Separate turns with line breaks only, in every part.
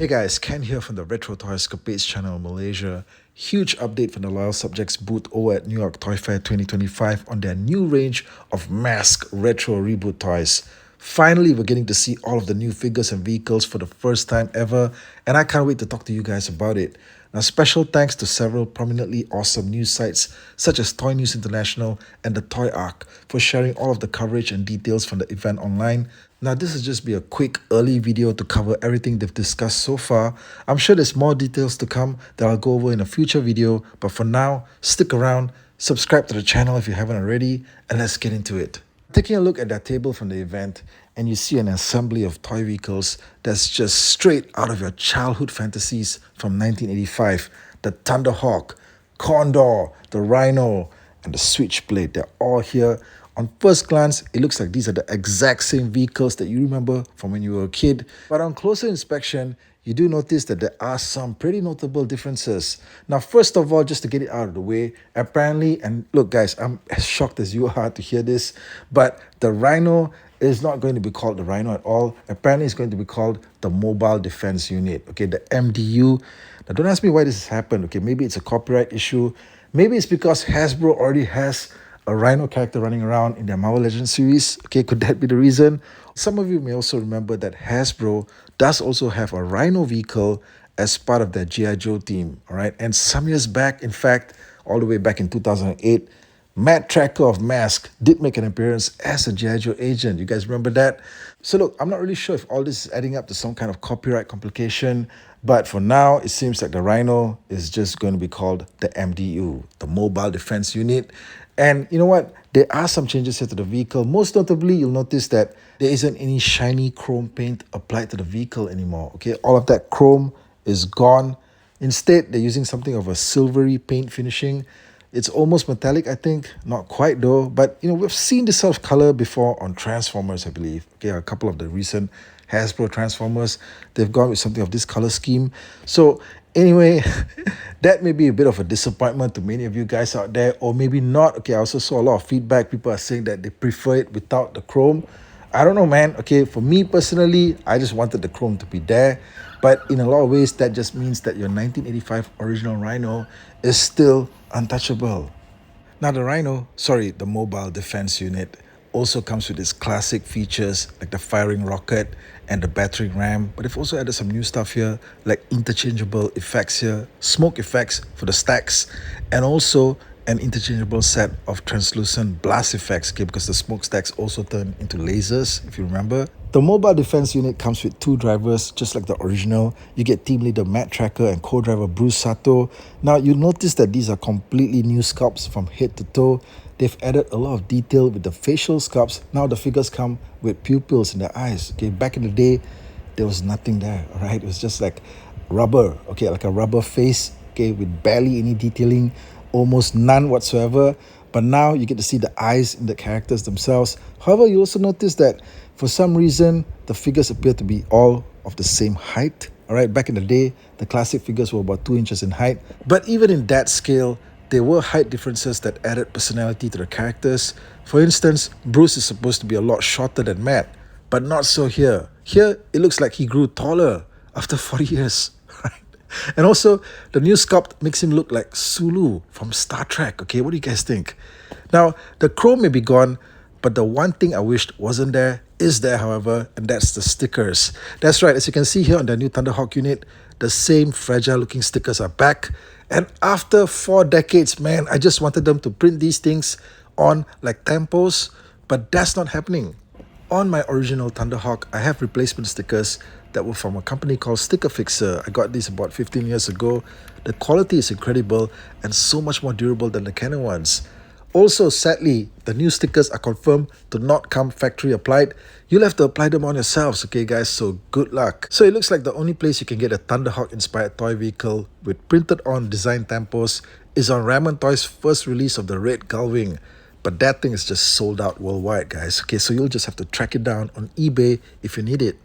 Hey guys, Ken here from the Retro Toy Escapades channel in Malaysia. Huge update from the Loyal Subjects booth over at New York Toy Fair 2025 on their new range of M.A.S.K retro reboot toys. Finally, we're getting to see all of the new figures and vehicles for the first time ever, and I can't wait to talk to you guys about it. Now, special thanks to several prominently awesome news sites such as Toy News International and the Toy Arc for sharing all of the coverage and details from the event online. Now, this will just be a quick early video to cover everything they've discussed so far. I'm sure there's more details to come that I'll go over in a future video, but for now, stick around, subscribe to the channel if you haven't already, and let's get into it. Taking a look at that table from the event, and you see an assembly of toy vehicles that's just straight out of your childhood fantasies from 1985. The Thunderhawk, Condor, the Rhino, and the Switchblade. They're all here. On first glance, it looks like these are the exact same vehicles that you remember from when you were a kid. But on closer inspection, you do notice that there are some pretty notable differences. Now, first of all, just to get it out of the way, apparently, and look guys, I'm as shocked as you are to hear this, but the Rhino is not going to be called the Rhino at all. Apparently, it's going to be called the Mobile Defense Unit, okay, the MDU. Now, don't ask me why this has happened, okay? Maybe it's a copyright issue. Maybe it's because Hasbro already has a Rhino character running around in their Marvel Legends series. Okay, could that be the reason? Some of you may also remember that Hasbro does also have a Rhino vehicle as part of their G.I. Joe team, all right? And some years back, in fact, all the way back in 2008, Matt Tracker of M.A.S.K did make an appearance as a G.I. Joe agent. You guys remember that? So look, I'm not really sure if all this is adding up to some kind of copyright complication, but for now, it seems like the Rhino is just going to be called the MDU, the Mobile Defense Unit. And you know what? There are some changes here to the vehicle. Most notably, you'll notice that there isn't any shiny chrome paint applied to the vehicle anymore. Okay, all of that chrome is gone. Instead, they're using something of a silvery paint finishing. It's almost metallic, I think. Not quite though. But, you know, we've seen this sort of color before on Transformers, I believe. Okay, a couple of the recent Hasbro Transformers, they've gone with something of this color scheme. So anyway, that may be a bit of a disappointment to many of you guys out there, or maybe not. Okay, I also saw a lot of feedback. People are saying that they prefer it without the chrome. I don't know, man. Okay, for me personally, I just wanted the chrome to be there. But in a lot of ways, that just means that your 1985 original Rhino is still untouchable. Now the Mobile Defense Unit, also comes with its classic features like the firing rocket and the battering ram, but they've also added some new stuff here like interchangeable effects here, smoke effects for the stacks, and also an interchangeable set of translucent blast effects, okay, because the smokestacks also turn into lasers, if you remember. The Mobile Defense Unit comes with two drivers, just like the original. You get team leader Matt Tracker and co-driver Bruce Sato. Now, you notice that these are completely new sculpts from head to toe. They've added a lot of detail with the facial sculpts. Now the figures come with pupils in their eyes. Okay, back in the day, there was nothing there, all right? It was just like rubber, okay, like a rubber face, okay, with barely any detailing, almost none whatsoever. But now you get to see the eyes in the characters themselves. However, you also notice that for some reason, the figures appear to be all of the same height. All right, back in the day, the classic figures were about 2 inches in height. But even in that scale, there were height differences that added personality to the characters. For instance, Bruce is supposed to be a lot shorter than Matt, but not so here. Here, it looks like he grew taller after 40 years. And also, the new sculpt makes him look like Sulu from Star Trek. Okay, what do you guys think? Now, the chrome may be gone, but the one thing I wished wasn't there is there, however, and that's the stickers. That's right, as you can see here on the new Thunderhawk unit, the same fragile-looking stickers are back. And after 4 decades, man, I just wanted them to print these things on like tempos, but that's not happening. On my original Thunderhawk, I have replacement stickers that were from a company called Sticker Fixer. I got these about 15 years ago. The quality is incredible and so much more durable than the Canon ones. Also, sadly, the new stickers are confirmed to not come factory applied. You'll have to apply them on yourselves, okay guys, so good luck. So it looks like the only place you can get a Thunderhawk inspired toy vehicle with printed on design tempos is on Ramon Toys' first release of the Red Gullwing. But that thing is just sold out worldwide, guys. Okay, so you'll just have to track it down on eBay if you need it.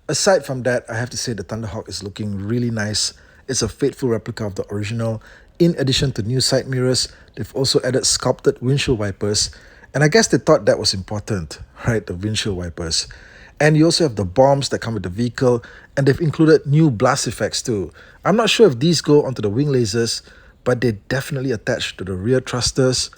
Aside from that, I have to say the Thunderhawk is looking really nice. It's a faithful replica of the original. In addition to new side mirrors, they've also added sculpted windshield wipers. And I guess they thought that was important, right? The windshield wipers. And you also have the bombs that come with the vehicle, and they've included new blast effects too. I'm not sure if these go onto the wing lasers, but they definitely attach to the rear thrusters,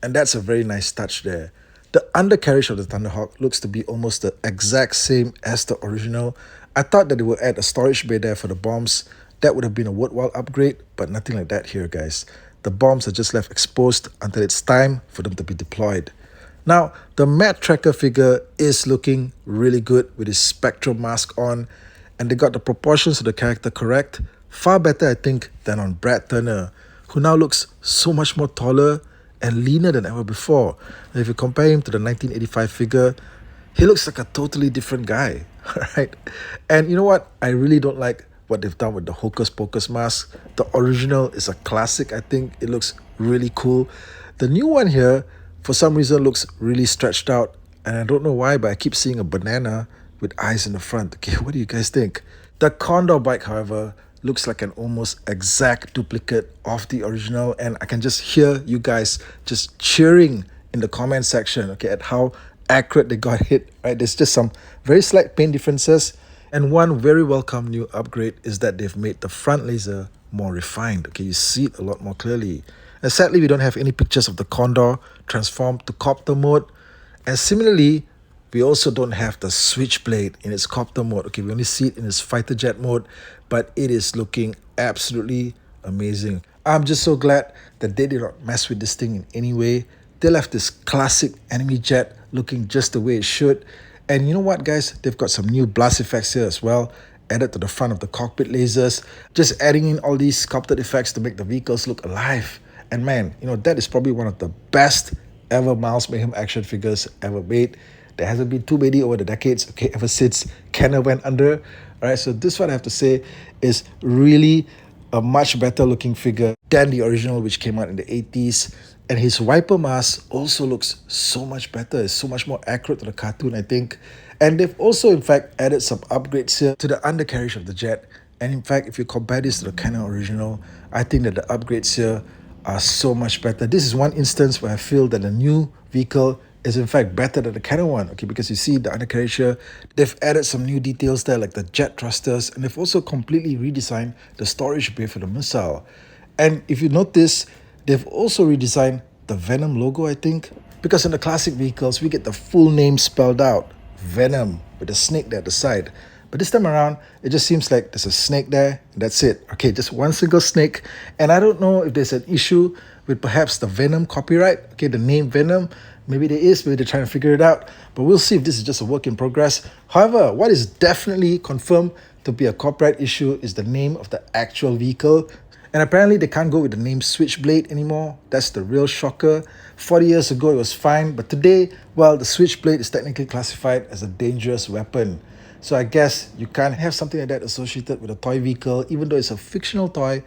and that's a very nice touch there. The undercarriage of the Thunderhawk looks to be almost the exact same as the original. I thought that they would add a storage bay there for the bombs. That would have been a worthwhile upgrade, but nothing like that here, guys. The bombs are just left exposed until it's time for them to be deployed. Now, the Matt Tracker figure is looking really good with his spectral mask on, and they got the proportions of the character correct. Far better, I think, than on Brad Turner, who now looks so much more taller and leaner than ever before. And if you compare him to the 1985 figure, he looks like a totally different guy, right? And you know what? I really don't like what they've done with the Hocus Pocus mask. The original is a classic, I think. It looks really cool. The new one here, for some reason, looks really stretched out. And I don't know why, but I keep seeing a banana with eyes in the front. Okay, what do you guys think? The Condor bike, however, looks like an almost exact duplicate of the original, and I can just hear you guys just cheering in the comment section, okay, at how accurate they got it, right? There's just some very slight paint differences, and one very welcome new upgrade is that they've made the front laser more refined. Okay, you see it a lot more clearly. And sadly, we don't have any pictures of the Condor transformed to copter mode, and similarly, we also don't have the Switchblade in its copter mode. Okay, we only see it in its fighter jet mode, but it is looking absolutely amazing. I'm just so glad that they did not mess with this thing in any way. They left this classic enemy jet looking just the way it should. And you know what, guys? They've got some new blast effects here as well, added to the front of the cockpit lasers, just adding in all these sculpted effects to make the vehicles look alive. And man, you know, that is probably one of the best ever Miles Mayhem action figures ever made. There hasn't been too many over the decades, okay, ever since Kenner went under. All right, so this one I have to say is really a much better looking figure than the original, which came out in the 80s. And his wiper mask also looks so much better. It's so much more accurate to the cartoon, I think. And they've also, in fact, added some upgrades here to the undercarriage of the jet. And in fact, if you compare this to the Kenner original, I think that the upgrades here are so much better. This is one instance where I feel that the new vehicle is in fact better than the Canon one, okay, because you see the undercarriage here, they've added some new details there like the jet thrusters, and they've also completely redesigned the storage bay for the missile. And if you notice, they've also redesigned the Venom logo, I think, because in the classic vehicles, we get the full name spelled out, Venom, with a snake there at the side. But this time around, it just seems like there's a snake there, and that's it. Okay, just one single snake. And I don't know if there's an issue with perhaps the Venom copyright, okay, the name Venom. Maybe there is, maybe they're trying to figure it out. But we'll see if this is just a work in progress. However, what is definitely confirmed to be a copyright issue is the name of the actual vehicle. And apparently they can't go with the name Switchblade anymore. That's the real shocker. 40 years ago it was fine, but today, well, the Switchblade is technically classified as a dangerous weapon. So I guess you can't have something like that associated with a toy vehicle, even though it's a fictional toy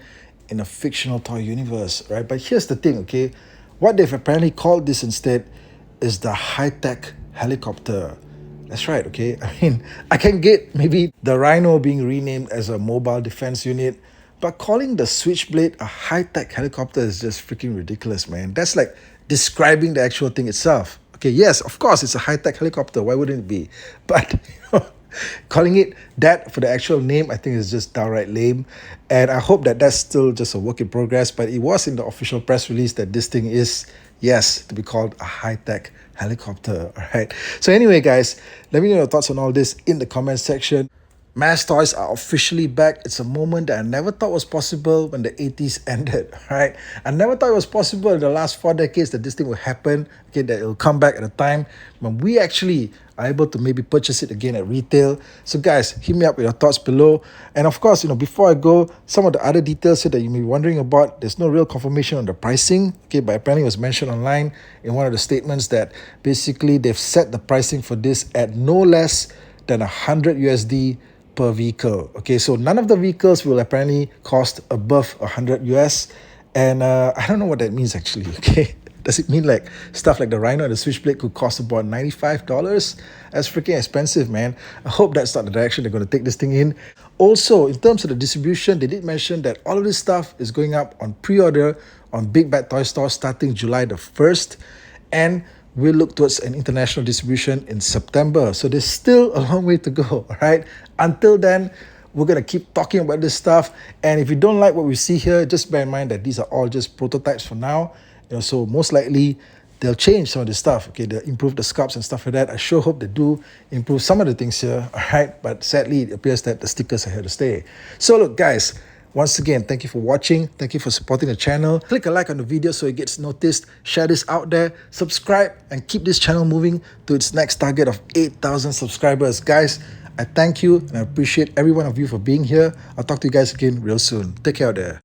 in a fictional toy universe, right? But here's the thing, okay? What they've apparently called this instead is the high-tech helicopter. That's right, okay? I mean, I can get maybe the Rhino being renamed as a mobile defense unit, but calling the Switchblade a high-tech helicopter is just freaking ridiculous, man. That's like describing the actual thing itself. Okay, yes, of course, it's a high-tech helicopter. Why wouldn't it be? But, calling it that for the actual name, I think is just downright lame. And I hope that that's still just a work in progress. But it was in the official press release that this thing is, yes, to be called a high-tech helicopter. All right. So anyway, guys, let me know your thoughts on all this in the comment section. M.A.S.K toys are officially back. It's a moment that I never thought was possible when the 80s ended, right? I never thought it was possible in the last 4 decades that this thing would happen, okay, that it'll come back at a time when we actually are able to maybe purchase it again at retail. So guys, hit me up with your thoughts below. And of course, before I go, some of the other details here that you may be wondering about, there's no real confirmation on the pricing, okay, but apparently it was mentioned online in one of the statements that basically they've set the pricing for this at no less than 100 USD per vehicle. Okay, so none of the vehicles will apparently cost above 100 US. And I don't know what that means actually, okay? Does it mean like stuff like the Rhino and the Switchblade could cost about $95? That's freaking expensive, man. I hope that's not the direction they're going to take this thing in. Also, in terms of the distribution, they did mention that all of this stuff is going up on pre-order on Big Bad Toy Store starting July the 1st. And we'll look towards an international distribution in September. So there's still a long way to go, all right? Until then, we're going to keep talking about this stuff. And if you don't like what we see here, just bear in mind that these are all just prototypes for now. So most likely they'll change some of the stuff. Okay, they'll improve the sculpts and stuff like that. I sure hope they do improve some of the things here, all right? But sadly, it appears that the stickers are here to stay. So look, guys, once again, thank you for watching. Thank you for supporting the channel. Click a like on the video so it gets noticed. Share this out there. Subscribe and keep this channel moving to its next target of 8,000 subscribers. Guys, I thank you and I appreciate every one of you for being here. I'll talk to you guys again real soon. Take care out there.